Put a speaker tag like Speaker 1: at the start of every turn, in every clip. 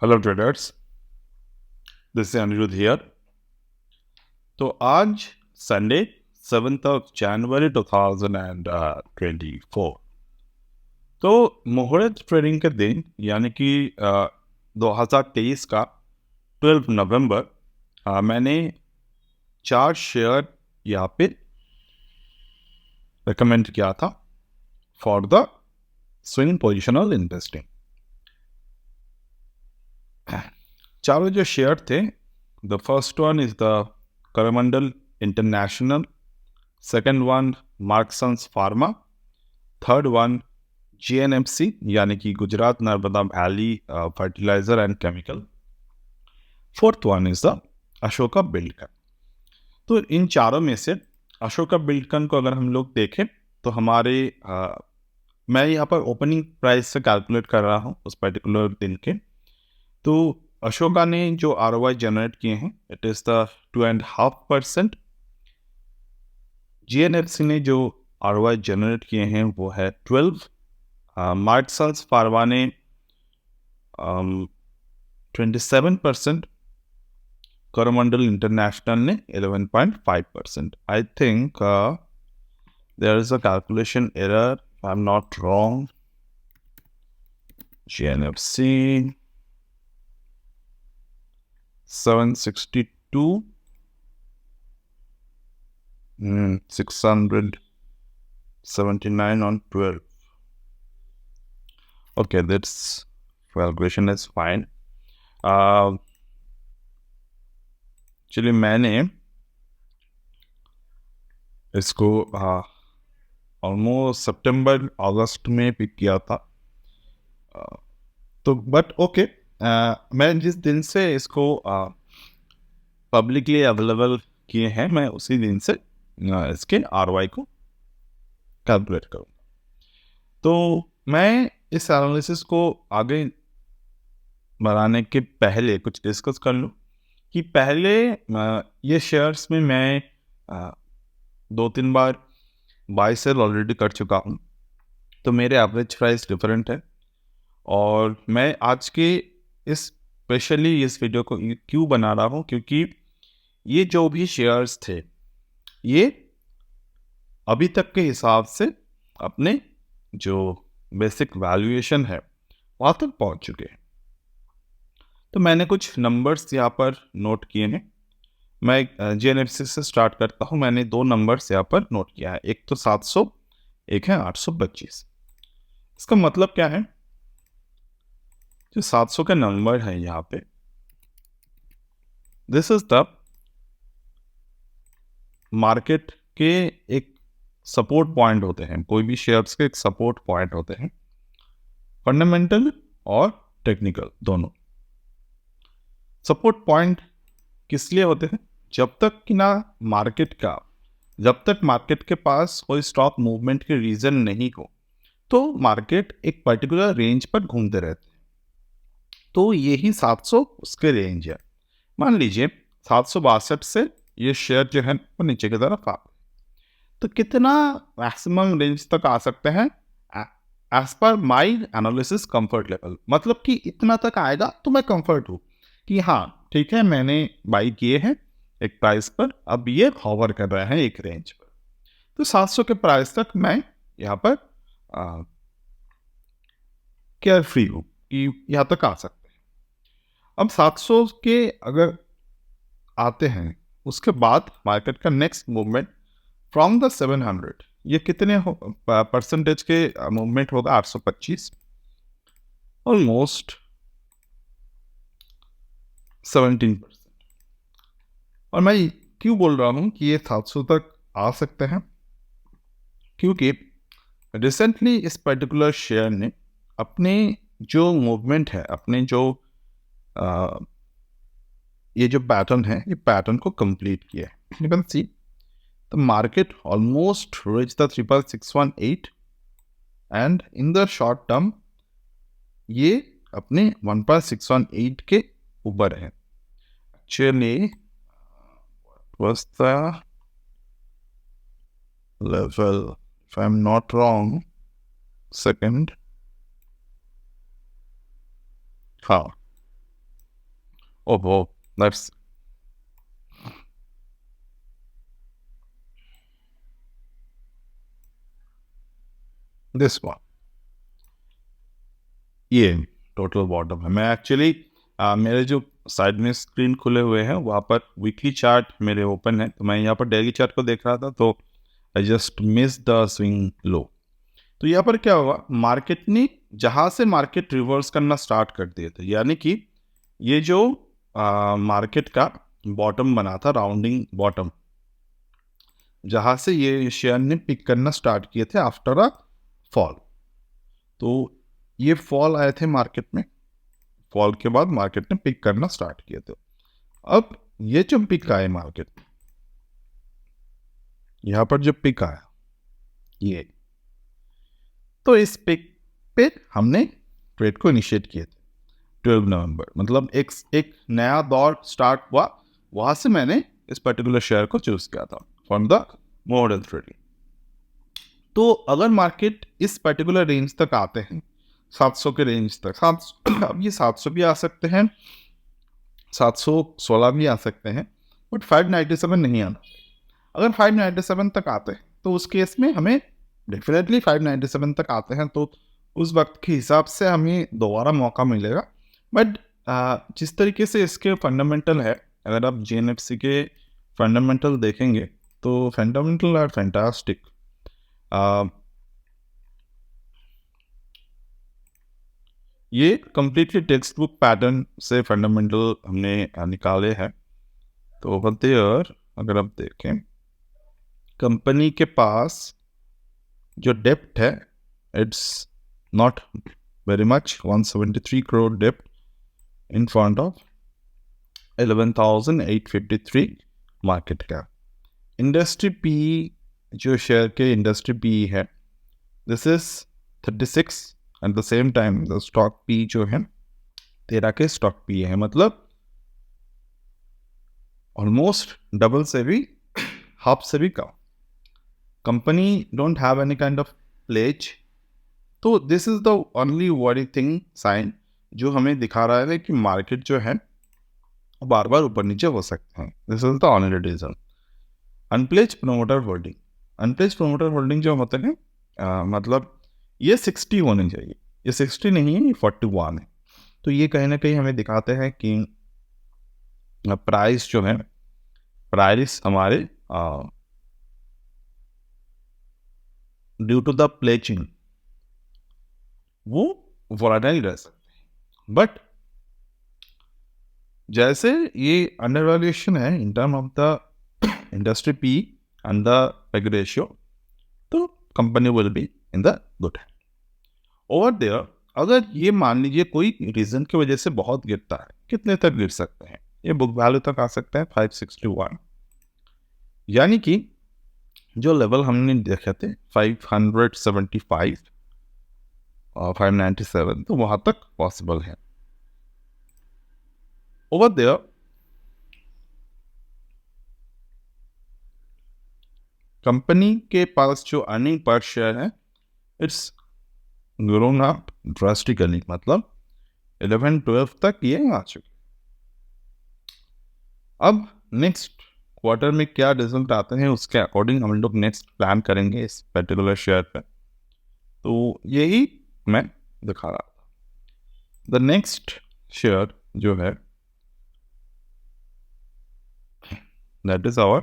Speaker 1: Hello traders, this is Aniruddha here. तो आज Sunday 7th of January 2024। तो मुहूर्त ट्रेडिंग के दिन यानी कि 2023 का 12 नवंबर मैंने 4 शेयर यहाँ पे रिकमेंड किया था for the swing positional investing. चारों जो शेयर थे, the first one is the Coromandel International, second one Marksans Pharma, third one GNFC यानी कि Gujarat Narmada Valley Fertilizer and Chemical, fourth one is the Ashoka Buildcon. तो इन चारों में से अशोका बिल्डकन को अगर हम लोग देखें तो हमारे मैं यहाँ पर ओपनिंग प्राइस से कैलकुलेट कर रहा हूँ उस पर्टिकुलर दिन के। तो अशोका ने जो ROI जनरेट किए हैं इट इज़ द 2.5%। GNFC ने जो ROI जनरेट किए हैं वो है 12। मार्क्सन्स फार्मा ने 27%, करमंडल इंटरनेशनल ने 11.5%। I think there is a calculation error, I am not wrong. GNFC 762, 679 on 12. Okay, this calculation is fine. चलिए मैंने इसको ऑलमोस्ट सितंबर अगस्त में पिक किया था। तो बट ओके, मैं जिस दिन से इसको पब्लिकली अवेलेबल किए हैं मैं उसी दिन से इसके ROI को कैलकुलेट करूँगा। तो मैं इस एनालिसिस को आगे बढ़ाने के पहले कुछ डिस्कस कर लूँ कि पहले ये शेयर्स में मैं 2-3 बार बाय सेल ऑलरेडी कर चुका हूँ, तो मेरे एवरेज प्राइस डिफरेंट है। और मैं आज के स्पेशली इस वीडियो को क्यों बना रहा हूँ, क्योंकि ये जो भी शेयर्स थे ये अभी तक के हिसाब से अपने जो बेसिक वैल्यूएशन है वहाँ तक पहुँच चुके हैं। तो मैंने कुछ नंबर्स यहाँ पर नोट किए हैं। मैं GNFC से स्टार्ट करता हूँ। मैंने 2 नंबर्स यहाँ पर नोट किया है, एक तो 700, एक है 825। इसका मतलब क्या है, जो 700 का नंबर है यहाँ पे, दिस इज द मार्केट के एक सपोर्ट पॉइंट होते हैं। कोई भी शेयर्स के एक सपोर्ट पॉइंट होते हैं, फंडामेंटल और टेक्निकल दोनों। सपोर्ट पॉइंट किस लिए होते हैं, जब तक कि जब तक मार्केट के पास कोई स्टॉक मूवमेंट के रीजन नहीं हो तो मार्केट एक पर्टिकुलर रेंज पर घूमते रहते हैं। तो यही 700 उसके रेंज है। मान लीजिए 762 से ये शेयर जो है वो नीचे की तरफ आ, तो कितना मैक्सिमम रेंज तक आ सकते हैं एज पर माई एनालिसिस कंफर्ट लेवल। मतलब कि इतना तक आएगा तो मैं कंफर्ट हूँ कि हाँ ठीक है, मैंने बाई किए हैं एक प्राइस पर, अब ये हॉवर कर रहे हैं एक रेंज पर। तो 700 के प्राइस तक मैं यहाँ पर केयर फ्री हूँ कि यहाँ तक आ सकते हैं। अब 700 के अगर आते हैं उसके बाद मार्केट का नेक्स्ट मूवमेंट फ्रॉम द 700, ये कितने परसेंटेज के मूवमेंट होगा, 825, ऑलमोस्ट 17%। और मैं क्यों बोल रहा हूँ कि ये 700 तक आ सकते हैं, क्योंकि रिसेंटली इस पर्टिकुलर शेयर ने अपने जो मूवमेंट है, अपने जो ये जो पैटर्न है, ये पैटर्न को कंप्लीट किया है। You can see the market almost reach the 3618 and in the short term ये अपने 1618 के ऊपर है। Actually was the level, if I'm not wrong, second, हाँ ओहो, दैट्स दिस वन, ये टोटल बॉटम है। मैं एक्चुअली मेरे जो साइड में स्क्रीन खुले हुए हैं वहाँ पर वीकली चार्ट मेरे ओपन है, तो मैं यहाँ पर डेली चार्ट को देख रहा था, तो I just miss the swing low. तो यहाँ पर क्या हुआ, मार्केट ने जहाँ से मार्केट रिवर्स करना स्टार्ट कर दिए थे, यानी कि ये जो मार्केट का बॉटम बना था, राउंडिंग बॉटम, जहाँ से ये शेयर ने पिक करना स्टार्ट किए थे आफ्टर अ फॉल। तो ये फॉल आए थे मार्केट में, फॉल के बाद मार्केट ने पिक करना स्टार्ट किए थे। अब ये जो पिक आए मार्केट, यहाँ पर जो पिक आया ये, तो इस पिक पे हमने ट्रेड को इनिशिएट किए थे 12 नवंबर, मतलब एक नया दौर स्टार्ट हुआ, वहां से मैंने इस पर्टिकुलर शेयर को चूज किया था फ्रॉम द मॉडल ट्रेडिंग। तो अगर मार्केट इस पर्टिकुलर रेंज तक आते हैं, 700 के रेंज तक, 700 अब ये 700 भी आ सकते हैं, 716 भी आ सकते हैं, बट 597 नहीं आना। अगर 597 तक आते हैं तो उस केस में हमें डेफिनेटली 597 तक आते हैं तो उस वक्त के हिसाब से हमें दोबारा मौका मिलेगा। बट जिस तरीके से इसके फंडामेंटल है, अगर आप JNFC के फंडामेंटल देखेंगे तो फंडामेंटल आर फैंटास्टिक। ये कंप्लीटली टेक्स्ट बुक पैटर्न से फंडामेंटल हमने निकाले हैं। तो ओवर देयर अगर आप देखें, कंपनी के पास जो डेप्ट है, it's not very much, 173 crore डेप्ट in front of 11,853 market cap. Industry P, जो शेयर के इंडस्ट्री पी है, this is 36, at the same time the stock P जो है 13 के स्टॉक पी है, मतलब ऑलमोस्ट डबल से भी, हाफ से भी कम। Company don't have any kind of pledge. तो this is the only worry thing sign जो हमें दिखा रहा है कि मार्केट जो है बार बार ऊपर नीचे हो सकते हैं। This is the only reason. Unpledge promoter holding, unpledge promoter holding जो होते हैं, मतलब ये 60 होने चाहिए, ये 60 नहीं है, ये 41 है। तो ये कहीं ना कहीं हमें दिखाते हैं कि प्राइस जो है, प्राइस हमारे ड्यू टू द प्लेचिंग वो वोलेटाइल रह सकते हैं। बट जैसे ये अंडर वैल्यूएशन है in term of the industry P and the PEG ratio, तो company will be in the good hand. Over there अगर ये मान लीजिए कोई रीजन की वजह से बहुत गिरता है, कितने तक गिर सकते हैं, ये बुक वैल्यू तक आ सकता है 561, यानी कि जो लेवल हमने देखे थे 575 और 597, तो वहां तक पॉसिबल है। ओवर देयर कंपनी के पास जो अर्निंग पर शेयर है, इट्स ग्रोन अप ड्रास्टिकली, मतलब 11-12 तक ये आ चुके। अब नेक्स्ट क्वार्टर में क्या रिजल्ट आते हैं उसके अकॉर्डिंग हम लोग नेक्स्ट प्लान करेंगे इस पर्टिकुलर शेयर पे। तो यही मैं दिखा रहा था। द नेक्स्ट शेयर जो है that is our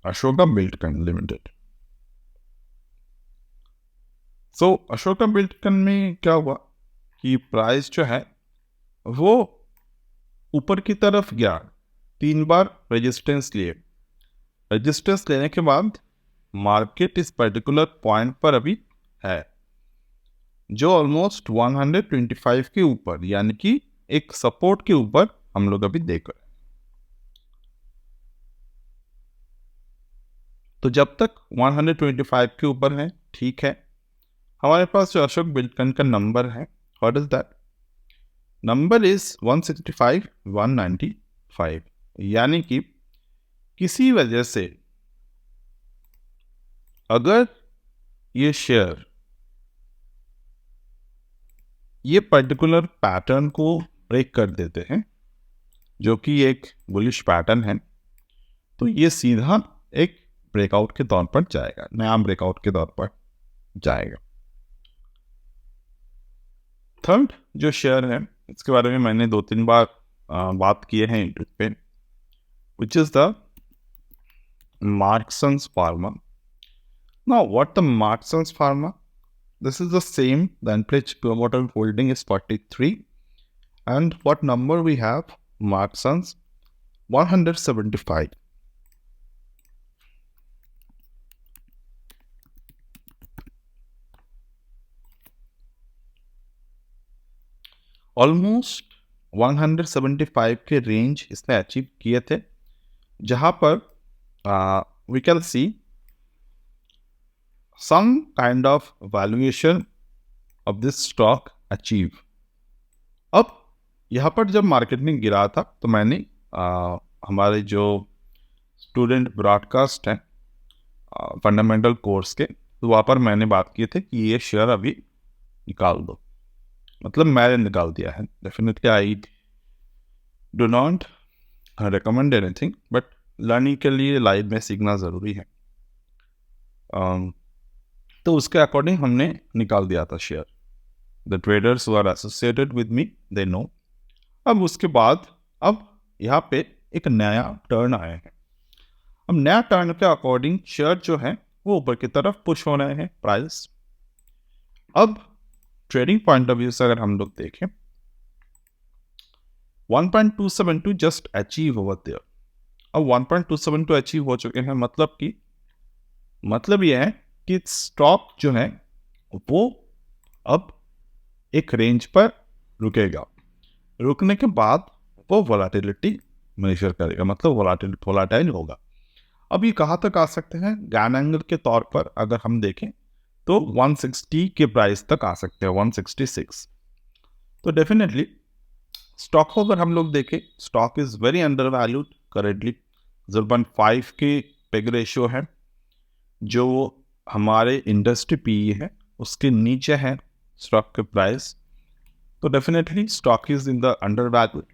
Speaker 1: Ashoka Buildcon Limited. So Ashoka Buildcon में क्या हुआ कि प्राइस जो है वो ऊपर की तरफ गया, 3 बार रेजिस्टेंस लिए, रेजिस्टेंस लेने के बाद मार्केट इस पर्टिकुलर पॉइंट पर अभी है जो ऑलमोस्ट 125 के ऊपर, यानी कि एक सपोर्ट के ऊपर हम लोग अभी देख रहे हैं। तो जब तक 125 के ऊपर है ठीक है। हमारे पास जो अशोक बिल्डकन का नंबर है, what is that number is 165 195, यानी कि किसी वजह से अगर ये शेयर ये पर्टिकुलर पैटर्न को ब्रेक कर देते हैं, जो कि एक बुलिश पैटर्न है, तो ये सीधा एक ब्रेकआउट के तौर पर जाएगा, नया ब्रेकआउट के तौर पर जाएगा। थर्ड जो शेयर है, इसके बारे में मैंने 2-3 बार बात किए हैं यूट्यूब पे, विच is the Marksans Pharma. Now, what the Marksans Pharma? This is the same. The average promoter holding is 43. And what number we have? Marksans 175. Almost 175 के रेंज इसने अचीव किए थे, जहां पर we can see some kind of valuation of this stock achieve. अब यहाँ पर जब मार्केट में गिरा था तो मैंने हमारे जो स्टूडेंट ब्रॉडकास्ट हैं फंडामेंटल कोर्स के, तो वहाँ पर मैंने बात की थी कि ये शेयर अभी निकाल दो, मतलब मैंने निकाल दिया है। Definitely I do not recommend anything, but learning के लिए लाइव में सीखना ज़रूरी है। तो उसके अकॉर्डिंग हमने निकाल दिया था share. The traders who are associated with me they know. अब उसके बाद अब यहाँ पे एक नया टर्न आया है। अब नया टर्न के अकॉर्डिंग शेयर जो है वो ऊपर की तरफ पुश हो रहे हैं प्राइस। अब ट्रेडिंग पॉइंट ऑफ व्यू से अगर हम लोग देखें, 1.272 जस्ट अचीव ओवर देयर। अब 1.272 अचीव हो चुके हैं, मतलब ये है कि स्टॉक जो है वो अब एक रेंज पर रुकेगा। रुकने के बाद वो वोलाटिलिटी मेजर करेगा, मतलब वोलाटाइल होगा। अब ये कहाँ तक आ सकते हैं? गैन एंगल के तौर पर अगर हम देखें तो 160 के प्राइस तक आ सकते हैं, 166। तो डेफिनेटली स्टॉक को अगर हम लोग देखें, stock is very under valued currently. 0.5 के पेग रेशियो है, जो हमारे इंडस्ट्री पीई है उसके नीचे है स्टॉक के प्राइस। तो definitely stock is in the undervalued.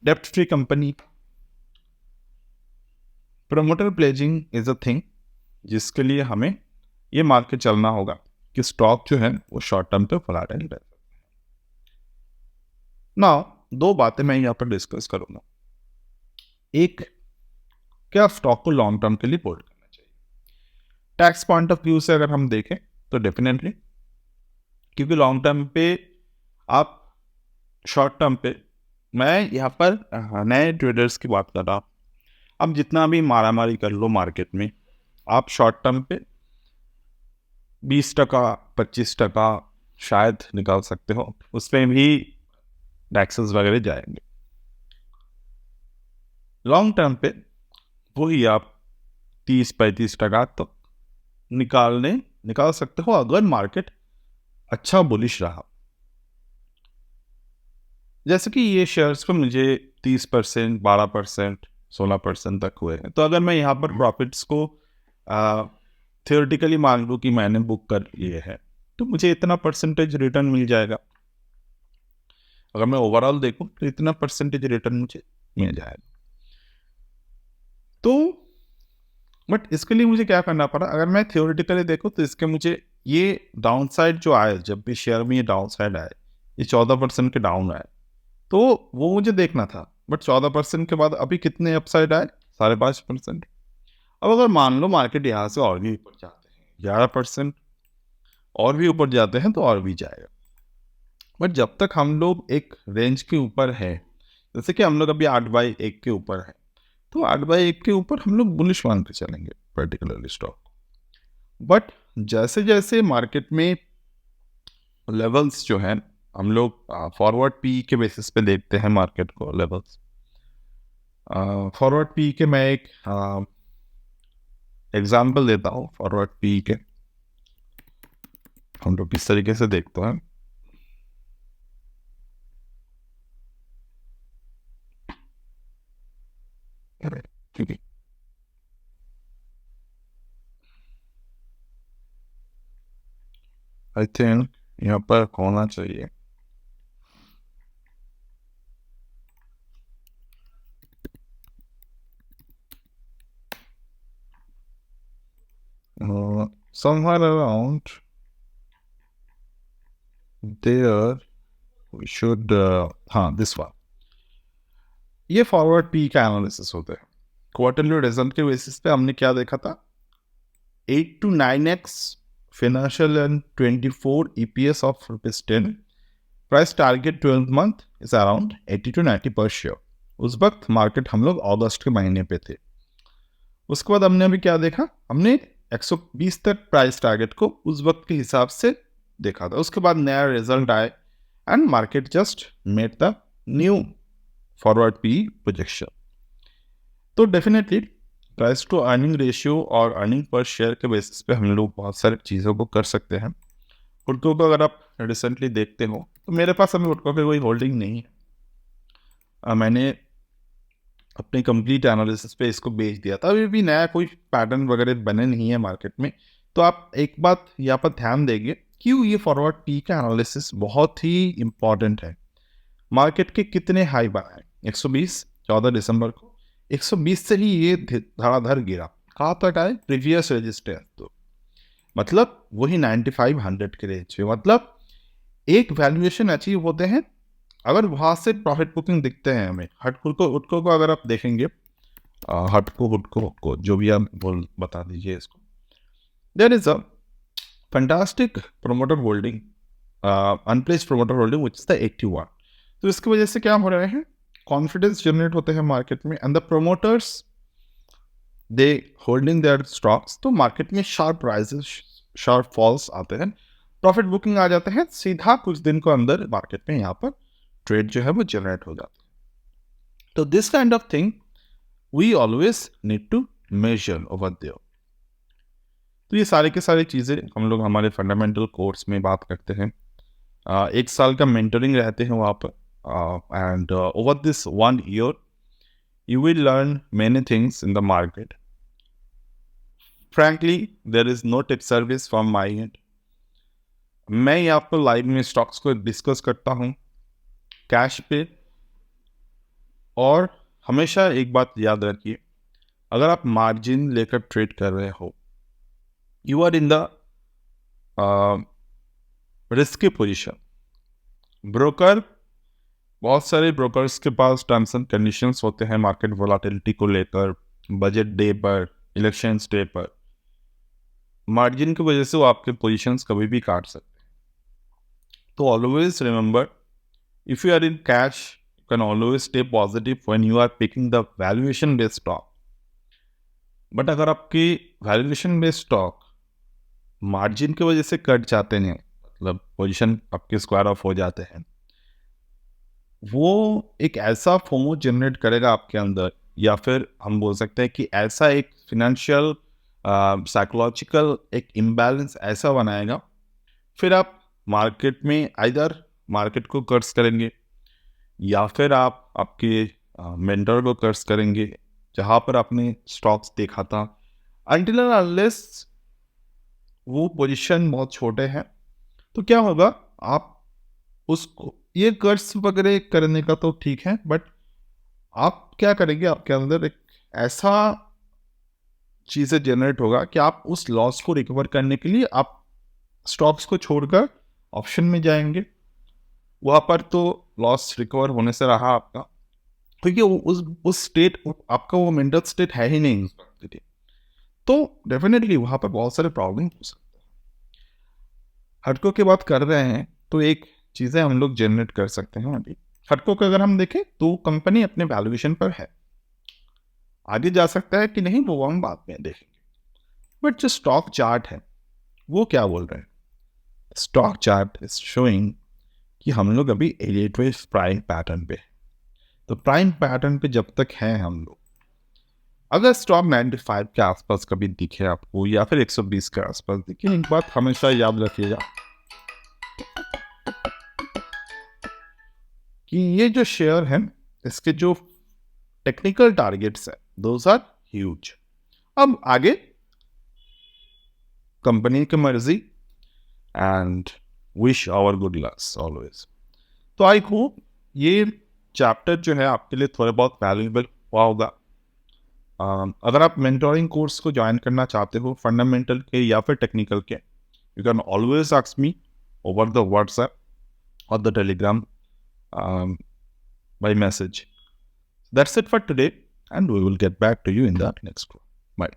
Speaker 1: डेप्ट free company. Promoter pledging is a thing जिसके लिए हमें ये मान के चलना होगा कि स्टॉक जो है वो शॉर्ट टर्म पे वोलेटाइल रह सकता है। नाउ दो बातें मैं यहाँ पर डिस्कस करूंगा। एक, क्या स्टॉक को लॉन्ग टर्म के लिए होल्ड करना चाहिए? टैक्स पॉइंट ऑफ व्यू से अगर हम देखें तो डेफिनेटली, क्योंकि लॉन्ग टर्म पे आप, शॉर्ट टर्म पे मैं यहाँ पर नए ट्रेडर्स की बात कर रहा हूँ। अब जितना भी मारामारी कर लो मार्केट में, आप शॉर्ट टर्म पे 20%, 25% शायद निकाल सकते हो, उसमें भी टैक्सेस वगैरह जाएंगे। लॉन्ग टर्म पे वही आप 30-35% तो निकाल सकते हो अगर मार्केट अच्छा बुलिश रहा। जैसे कि ये शेयर्स पे मुझे 30%, 12%, 16% तक हुए हैं। तो अगर मैं यहाँ पर प्रॉफिट्स को थियोरेटिकली मान लूँ कि मैंने बुक कर लिए है, तो मुझे इतना परसेंटेज रिटर्न मिल जाएगा। अगर मैं ओवरऑल देखूं तो इतना परसेंटेज रिटर्न मुझे मिल जाएगा। तो बट इसके लिए मुझे क्या करना पड़ा? अगर मैं थियोरेटिकली देखूं तो इसके मुझे ये डाउन साइड जो आए, जब भी शेयर में ये डाउन साइड आए, ये 14% के डाउन आए, तो वो मुझे देखना था। बट 14% के बाद अभी कितने अपसाइड आए? 5.5%। अब अगर मान लो मार्केट यहाँ से और भी ऊपर जाते हैं 11%, और भी ऊपर जाते हैं तो और भी जाएगा। बट जब तक हम लोग एक रेंज के ऊपर है, जैसे कि हम लोग अभी 8/1 के ऊपर है, तो 8/1 के ऊपर हम लोग बुलिश मान के चलेंगे पर्टिकुलरली स्टॉक। बट जैसे जैसे मार्केट में लेवल्स जो है, हम लोग फॉरवर्ड पी के बेसिस पे देखते हैं मार्केट को लेवल्स। फॉरवर्ड पी के मैं एक एग्जांपल देता हूँ। फॉरवर्ड पी के हम लोग किस तरीके से देखते हैं। आई थिंक यहाँ पर होना चाहिए somewhere around there we should हाँ this one. ये फॉरवर्ड पी का एनालिसिस होता है. क्वार्टरली रिजल्ट के बेसिस पे हमने क्या देखा था, 8 to 9x financial and 24 EPS of ₹10. Price target 12 month is around 80 to 90 पर शेयर. उस वक्त मार्केट हम लोग अगस्त के महीने पे थे. उसके बाद हमने अभी क्या देखा, हमने 120 तक प्राइस टारगेट को उस वक्त के हिसाब से देखा था. उसके बाद नया रिजल्ट आए and market just made the new forward P projection. तो definitely price to earning ratio और अर्निंग पर शेयर के बेसिस पे हम लोग बहुत सारी चीज़ों को कर सकते हैं. हुडको को अगर आप रिसेंटली देखते हो तो मेरे पास अभी हुडको की कोई होल्डिंग नहीं है. मैंने अपने कंप्लीट एनालिसिस पे इसको बेच दिया था. अभी भी नया कोई पैटर्न वगैरह बने नहीं है मार्केट में. तो आप एक बात यहाँ पर ध्यान देंगे, क्यों ये फॉरवर्ड पी का एनालिसिस बहुत ही इम्पॉर्टेंट है. मार्केट के कितने हाई बनाए, 120 14 दिसंबर को 120 से ही ये धड़ाधड़ गिरा. कहाँ तक आए, प्रीवियस रजिस्टेंस. तो मतलब वही 9500 के रेंज में. मतलब एक वैल्यूएशन अचीव होते हैं अगर वहां से प्रॉफिट बुकिंग दिखते हैं हमें. हुडको को अगर आप देखेंगे, हुडको जो भी आप बता दीजिए इसको, there is a fantastic promoter holding, unpledged promoter holding which is the 81. तो इसकी वजह से क्या हो रहे हैं, कॉन्फिडेंस जनरेट होते हैं मार्केट में and the promoters they holding their stocks. तो मार्केट में शार्प राइजेस शार्प फॉल्स आते हैं, प्रॉफिट बुकिंग आ जाते हैं, सीधा कुछ दिन को अंदर मार्केट में यहाँ पर ट्रेड जो है वो जनरेट हो जाता है. तो this kind of thing we always need to measure over there. तो ये सारे के सारी चीज़ें हम लोग हमारे फंडामेंटल कोर्स में बात करते हैं. 1 साल का मेंटरिंग रहते हैं वहाँ पर and over this 1 year you will learn many things in the market. Frankly, there is no tip service from my end. मैं यहाँ पर लाइव में स्टॉक्स को डिस्कस करता हूँ कैश पे. और हमेशा एक बात याद रखिए, अगर आप मार्जिन लेकर ट्रेड कर रहे हो, you are in the risky position. Broker, बहुत सारे ब्रोकर्स के पास टर्म्स एंड कंडीशंस होते हैं मार्केट वोलाटिलिटी को लेकर, बजट डे पर, इलेक्शंस डे पर. मार्जिन की वजह से वो आपके पोजीशंस कभी भी काट सकते हैं. तो always remember, if you are in cash you can always stay positive when you are picking the valuation based stock. But अगर आपकी वैल्यूएशन बेस्ड स्टॉक मार्जिन की वजह से कट जाते हैं, मतलब पोजीशन आपके स्क्वायर ऑफ हो जाते हैं, वो एक ऐसा फोमो जनरेट करेगा आपके अंदर, या फिर हम बोल सकते हैं कि ऐसा एक फिनेंशियल साइकोलॉजिकल एक इम्बैलेंस ऐसा बनाएगा, फिर आप मार्केट में आइदर मार्केट को कर्ज करेंगे या फिर आप आपके मेंटर को कर्ज करेंगे जहाँ पर आपने स्टॉक्स देखा था. अनटिल एंड अनलेस वो पोजीशन बहुत छोटे हैं तो क्या होगा, आप उसको ये कर्ज वगैरह करने का तो ठीक है, बट आप क्या करेंगे, आपके अंदर एक ऐसा चीज़ें जनरेट होगा कि आप उस लॉस को रिकवर करने के लिए आप स्टॉक्स को छोड़कर ऑप्शन में जाएंगे. वहाँ पर तो लॉस रिकवर होने से रहा आपका, क्योंकि उस स्टेट आपका वो मेंटल स्टेट है ही नहीं. तो डेफिनेटली वहाँ पर बहुत सारे प्रॉब्लम हो सकते हैं. हटको की बात कर रहे हैं तो एक चीज़ें हम लोग जनरेट कर सकते हैं. अभी हटको को अगर हम देखें तो कंपनी अपने वैल्यूएशन पर है, आगे जा सकता है कि नहीं वो हम बाद में देखेंगे. बट जो स्टॉक चार्ट है वो क्या बोल रहे हैं, स्टॉक चार्ट इज शोइंग कि हम लोग अभी 88 प्राइम पैटर्न पे. तो प्राइम पैटर्न पे जब तक हैं हम लोग, अगर स्टॉक 95 के आसपास कभी दिखे आपको या फिर 120 के आसपास दिखे, एक बात हमेशा याद रखिएगा कि ये जो शेयर है इसके जो टेक्निकल टारगेट्स है दोस आर ह्यूज. अब आगे कंपनी की मर्जी and wish our good lucks always. तो आई होप ये चैप्टर जो है आपके लिए थोड़ा बहुत वैल्यूएबल हुआ होगा. अगर आप मेंटोरिंग कोर्स को ज्वाइन करना चाहते हो फंडामेंटल के या फिर टेक्निकल के, you can always ask me over the WhatsApp और the Telegram by message. That's it for today, and we will get back to you in the next one. Bye.